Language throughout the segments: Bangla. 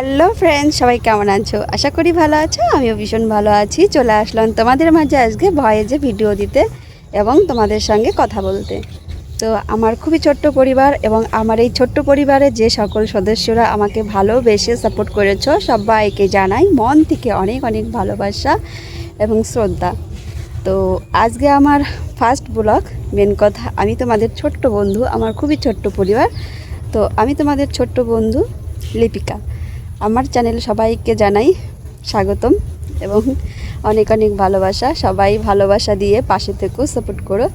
হ্যালো ফ্রেন্ডস, সবাই কেমন আছো? আশা করি ভালো আছো। আমিও ভীষণ ভালো আছি। চলে আসলাম তোমাদের মাঝে আজকে ভয়েসে ভিডিও দিতে এবং তোমাদের সঙ্গে কথা বলতে। তো আমার খুবই ছোট্ট পরিবার এবং আমার এই ছোট্ট পরিবারের যে সকল সদস্যরা আমাকে ভালোবেসে সাপোর্ট করেছো সবাইকে জানাই মন থেকে অনেক অনেক ভালোবাসা এবং শ্রদ্ধা। তো আজকে আমার ফার্স্ট ব্লগ। মেন কথা, আমি তোমাদের ছোট্ট বন্ধু, আমার খুবই ছোট্ট পরিবার। তো আমি তোমাদের ছোট্ট বন্ধু লিপিকা। আমার চ্যানেল সবাইকে জানাই স্বাগতম এবং অনেক অনেক ভালোবাসা। সবাই ভালোবাসা দিয়ে পাশে থেকেও সাপোর্ট করো,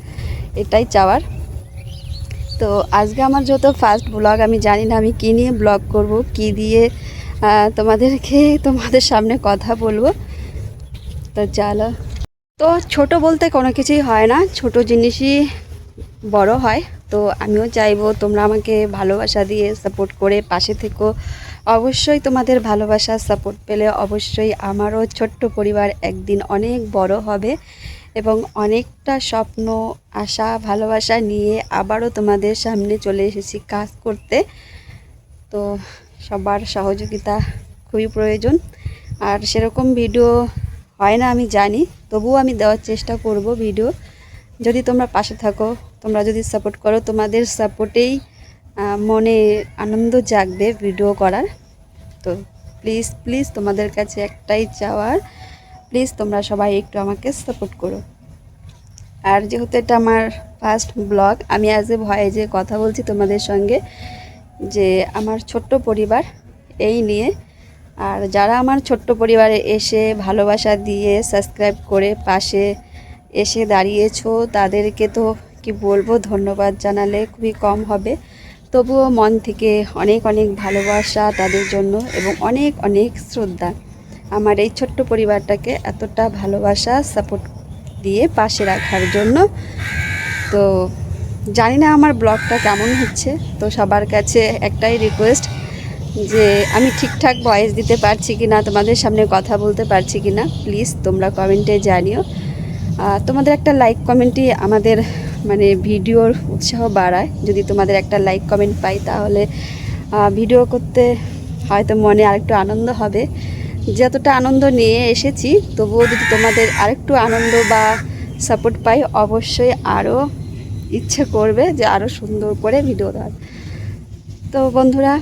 এটাই চাওয়ার। তো আজকে আমার যত ফার্স্ট ব্লগ, আমি জানি না আমি কী নিয়ে ব্লগ করব, কী দিয়ে তোমাদের সামনে কথা বলবো। তো চলো। তো ছোট বলতে কোনো কিছুই হয় না, ছোট জিনিসই বড় হয়। তো আমিও চাইবো তোমরা আমাকে ভালোবাসা দিয়ে সাপোর্ট করে পাশে থেকো। অবশ্যই তোমাদের ভালোবাসা সাপোর্ট পেলে অবশ্যই আমারও ছোট্ট পরিবার একদিন অনেক বড় হবে এবং অনেকটা স্বপ্ন, আশা, ভালোবাসা নিয়ে আবারও তোমাদের সামনে চলে এসেছি কাজ করতে। তো সবার সহযোগিতা খুবই প্রয়োজন। আর সেরকম ভিডিও হয় না আমি জানি, তবুও আমি দেওয়ার চেষ্টা করব ভিডিও। যদি তোমরা পাশে থাকো, তোমরা যদি সাপোর্ট করো, তোমাদের সাপোর্টেই মনে আনন্দ জাগবে ভিডিও করার। তো প্লিজ প্লিজ তোমাদের কাছে একটাই চাওয়ার, প্লিজ তোমরা সবাই একটু আমাকে সাপোর্ট করো। আর যেহেতু এটা আমার ফার্স্ট ব্লগ, আমি আজ ভয়েসে কথা বলছি তোমাদের সঙ্গে যে আমার ছোট্ট পরিবার এই নিয়ে। আর যারা আমার ছোট্ট পরিবারে এসে ভালোবাসা দিয়ে সাবস্ক্রাইব করে পাশে এসে দাঁড়িয়েছো, তাদেরকে তো কি বলবো, ধন্যবাদ জানালে খুবই কম হবে। তবুও মন থেকে অনেক অনেক ভালোবাসা তাদের জন্য এবং অনেক অনেক শ্রদ্ধা আমার এই ছোট্ট পরিবারটাকে এতটা ভালোবাসা সাপোর্ট দিয়ে পাশে রাখার জন্য। তো জানি না আমার ব্লগটা কেমন হচ্ছে। তো সবার কাছে একটাই রিকোয়েস্ট যে আমি ঠিকঠাক ভয়েস দিতে পারছি কি না, তোমাদের সামনে কথা বলতে পারছি কি না, প্লিজ তোমরা কমেন্টে জানিও। তোমাদের একটা লাইক কমেন্টই আমাদের ভিডিওর উৎসাহ বাড়ায়। যদি তোমাদের একটা লাইক কমেন্ট পাই তাহলে ভিডিও করতে হয়তো মনে আরেকটু আনন্দ হবে। যতটা আনন্দ নিয়ে এসেছি, তবুও যদি তোমাদের আরেকটু আনন্দ বা সাপোর্ট পাই, অবশ্যই আরও ইচ্ছে করবে যে আরও সুন্দর করে ভিডিও দেওয়ার। তো বন্ধুরা,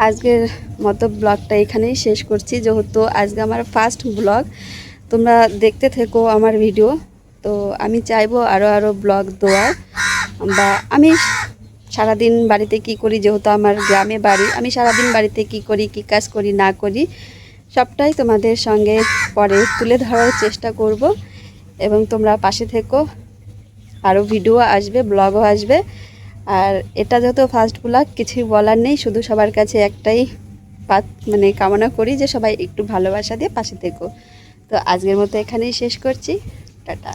আজকের মতো ব্লগটা এখানেই শেষ করছি। যেহেতু আজকে আমার ফার্স্ট ব্লগ, তোমরা দেখতে থেকো আমার ভিডিও। তো আমি চাইবো আরও ব্লগ দেওয়ার। বা আমি সারাদিন বাড়িতে কি করি, যেহেতু আমার গ্রামে বাড়ি, আমি সারাদিন বাড়িতে কি করি, কি কাজ করি না করি, সবটাই তোমাদের সঙ্গে পরে তুলে ধরার চেষ্টা করব। এবং তোমরা পাশে থেকো, আরও ভিডিও আসবে, ব্লগও আসবে। আর এটা যেহেতু ফার্স্ট ব্লগ, কিছুই বলার নেই, শুধু সবার কাছে একটাই কামনা করি যে সবাই একটু ভালোবাসা দিয়ে পাশে থেকো। তো আজকের মতো এখানেই শেষ করছি। টাটা।